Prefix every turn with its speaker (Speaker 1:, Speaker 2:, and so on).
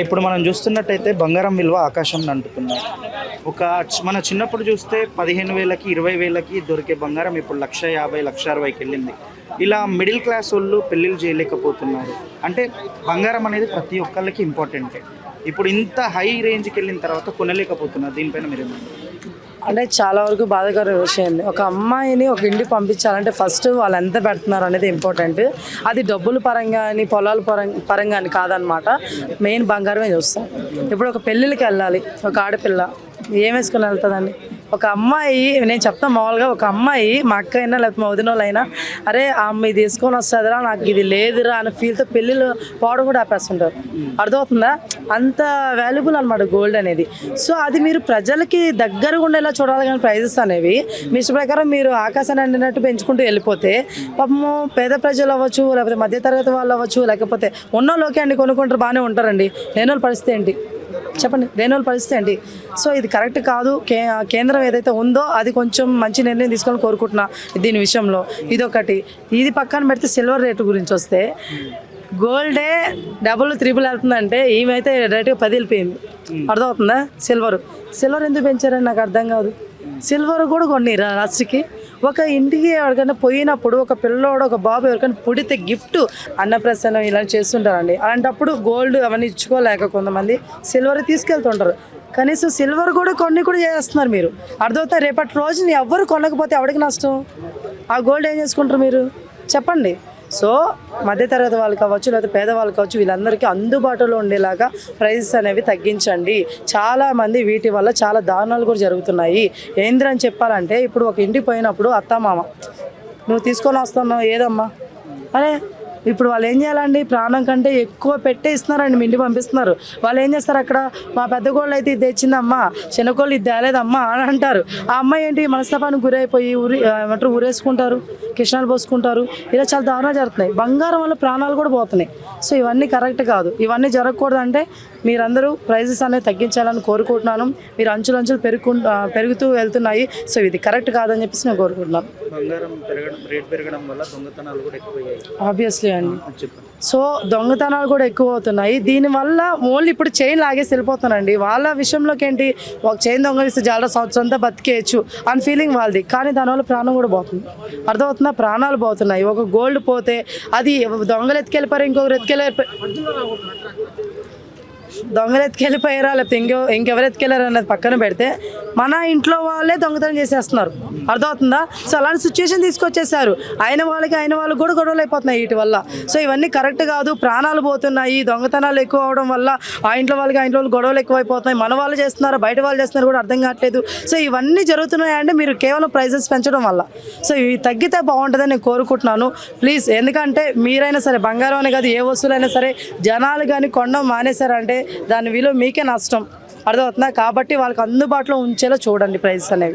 Speaker 1: ఇప్పుడు మనం చూస్తున్నట్టయితే బంగారం విలువ ఆకాశం అంటుతున్నాయి. మన చిన్నప్పుడు చూస్తే 15,000కి 20,000కి దొరికే బంగారం ఇప్పుడు 1,50,000 1,60,000కి వెళ్ళింది. ఇలా మిడిల్ క్లాస్ వాళ్ళు పెళ్ళిళ్ళు చేయలేకపోతున్నారు. అంటే బంగారం అనేది ప్రతి ఒక్కళ్ళకి ఇంపార్టెంటే. ఇప్పుడు ఇంత హై రేంజ్కి వెళ్ళిన తర్వాత కొనలేకపోతున్నారు. దీనిపైన మీరేమన్నారు?
Speaker 2: అంటే చాలా వరకు బాధాకర విషయం అండి. ఒక అమ్మాయిని ఒక ఇంటికి పంపించాలంటే ఫస్ట్ వాళ్ళు ఎంత పెడుతున్నారు అనేది ఇంపార్టెంట్. అది డబ్బుల పరంగా అని పొలాల పరంగా అని కాదనమాట. మెయిన్ బంగారమే చూస్తాం. ఇప్పుడు ఒక పెళ్ళిళ్ళకి వెళ్ళాలి, ఒక ఆడపిల్ల ఏం వేసుకుని వెళ్తుందండి? ఒక అమ్మాయి, నేను చెప్తాను మామూలుగా, ఒక అమ్మాయి మా అక్క అయినా లేకపోతే మా వదిన వాళ్ళైనా అరే ఆ అమ్మాయి తీసుకొని వస్తుందిరా, నాకు ఇది లేదురా అనే ఫీల్తో పెళ్ళిళ్ళు పోవడం కూడా ఆపేస్తుంటారు. అర్థమవుతుందా? అంత వాల్యుబుల్ అనమాట గోల్డ్ అనేది. సో అది మీరు ప్రజలకి దగ్గరగా ఉండేలా చూడాలి. కానీ ప్రైజెస్ అనేవి మీ ఇష్ట ప్రకారం మీరు ఆకాశాన్ని అండినట్టు పెంచుకుంటూ వెళ్ళిపోతే పాపము పేద ప్రజలు అవ్వచ్చు, లేకపోతే మధ్యతరగతి వాళ్ళు అవ్వచ్చు, లేకపోతే ఉన్నోళ్ళకి అండి కొనుక్కుంటారు, బాగానే ఉంటారండి. లేని వాళ్ళ పరిస్థితి ఏంటి చెప్పండి? లేని వాళ్ళ పరిస్థితి ఏంటి? సో ఇది కరెక్ట్ కాదు. కేంద్రం ఏదైతే ఉందో అది కొంచెం మంచి నిర్ణయం తీసుకొని కోరుకుంటున్నా దీని విషయంలో. ఇదొకటి. ఇది పక్కన పెడితే సిల్వర్ రేటు గురించి వస్తే, గోల్డే డబుల్ 3 వెళ్తుందంటే ఈమెయితే డైరెక్ట్గా 10 వెళ్ళిపోయింది. అర్థమవుతుందా? సిల్వర్ ఎందుకు పెంచారని నాకు అర్థం కాదు. సిల్వర్ కూడా కొన్ని లాస్ట్కి ఒక ఇంటికి ఎవరికైనా పోయినప్పుడు ఒక పిల్లోడు ఒక బాబు ఎవరికైనా పుడితే గిఫ్ట్ అన్నప్రసన్నం ఇలా చేస్తుంటారండి. అలాంటప్పుడు గోల్డ్ అవన్నీ ఇచ్చుకోలేక కొంతమంది సిల్వర్ తీసుకెళ్తుంటారు. కనీసం సిల్వర్ కూడా కొన్ని కూడా చేస్తున్నారు మీరు. అర్థమవుతా? రేపటి రోజుని ఎవరు కొనకపోతే ఎవరికి నష్టం? ఆ గోల్డ్ ఏం చేసుకుంటారు మీరు చెప్పండి? సో మధ్యతరగతి వాళ్ళు కావచ్చు, లేకపోతే పేదవాళ్ళు కావచ్చు, వీళ్ళందరికీ అందుబాటులో ఉండేలాగా ప్రైజెస్ అనేవి తగ్గించండి. చాలామంది వీటి వల్ల చాలా దారుణాలు కూడా జరుగుతున్నాయి. ఏంద్రని చెప్పాలంటే, ఇప్పుడు ఒక ఇంటికి పోయినప్పుడు అత్తమామ నువ్వు తీసుకొని వస్తున్నావు ఏదమ్మా అరే, ఇప్పుడు వాళ్ళు ఏం చేయాలండి? ప్రాణం కంటే ఎక్కువ పెట్టే ఇస్తున్నారండి. మీ ఇంటికి పంపిస్తున్నారు. వాళ్ళు ఏం చేస్తారు? అక్కడ మా పెద్ద కోళ్ళు అయితే ఇది తెచ్చిందమ్మా, చిన్న కోళ్ళు ఇది తేలేదమ్మా అని అంటారు. ఆ అమ్మాయి ఏంటి మనస్తాపానికి గురైపోయి ఊరేసుకుంటారు, కిషణాలు పోసుకుంటారు. ఇలా చాలా దారుణాలు జరుగుతున్నాయి. బంగారం వల్ల ప్రాణాలు కూడా పోతున్నాయి. సో ఇవన్నీ కరెక్ట్ కాదు. ఇవన్నీ జరగకూడదు అంటే మీరందరూ ప్రైజెస్ అనేది తగ్గించాలని కోరుకుంటున్నాను. మీరు అంచులంచులు పెరుగుతూ వెళ్తున్నాయి. సో ఇది కరెక్ట్ కాదని చెప్పేసి నేను కోరుకుంటున్నాను. ఆబ్వియస్లీ అండి. సో దొంగతనాలు కూడా ఎక్కువ అవుతున్నాయి. దీనివల్ల ఓన్లీ ఇప్పుడు చైన్ లాగేసి వెళ్ళిపోతున్నారండి. వాళ్ళ విషయంలోకి ఏంటి, ఒక చైన్ దొంగలిస్తే చాలా సంవత్సరంతో బతికేయచ్చు అని ఫీలింగ్ వాళ్ళది. కానీ దానివల్ల ప్రాణం కూడా పోతుంది. అర్థమవుతుందా? ప్రాణాలు పోతున్నాయి. ఒక గోల్డ్ పోతే అది దొంగలు ఎత్తుకెళ్ళిపోయారు, దొంగలు ఎత్తుకెళ్ళిపోయారా లేకపోతే ఇంకెవరు ఎత్తుకెళ్ళారు అన్నది పక్కన పెడితే మన ఇంట్లో వాళ్ళే దొంగతనం చేసేస్తున్నారు. అర్థమవుతుందా? సో అలాంటి సిచ్యువేషన్ తీసుకొచ్చేసారు. అయిన వాళ్ళు కూడా గొడవలు అయిపోతున్నాయి వీటి వల్ల. సో ఇవన్నీ కరెక్ట్ కాదు. ప్రాణాలు పోతున్నాయి. దొంగతనాలు ఎక్కువ అవడం వల్ల ఆ ఇంట్లో వాళ్ళు గొడవలు ఎక్కువ అయిపోతున్నాయి. మన వాళ్ళు చేస్తున్నారు, బయట వాళ్ళు చేస్తున్నారు కూడా అర్థం కావట్లేదు. సో ఇవన్నీ జరుగుతున్నాయంటే మీరు కేవలం ప్రైజెస్ పెంచడం వల్ల. సో ఇవి తగ్గితే బాగుంటుందని నేను కోరుకుంటున్నాను. ప్లీజ్, ఎందుకంటే మీరైనా సరే బంగారం అనే కాదు ఏ వస్తువులైనా సరే జనాలు కానీ కొనడం మానేశారంటే దాని విలువ మీకే నష్టం. అర్థమవుతుందా? కాబట్టి వాళ్ళకి అందుబాటులో ఉంచేలా చూడండి ప్రైజెస్ అనేవి.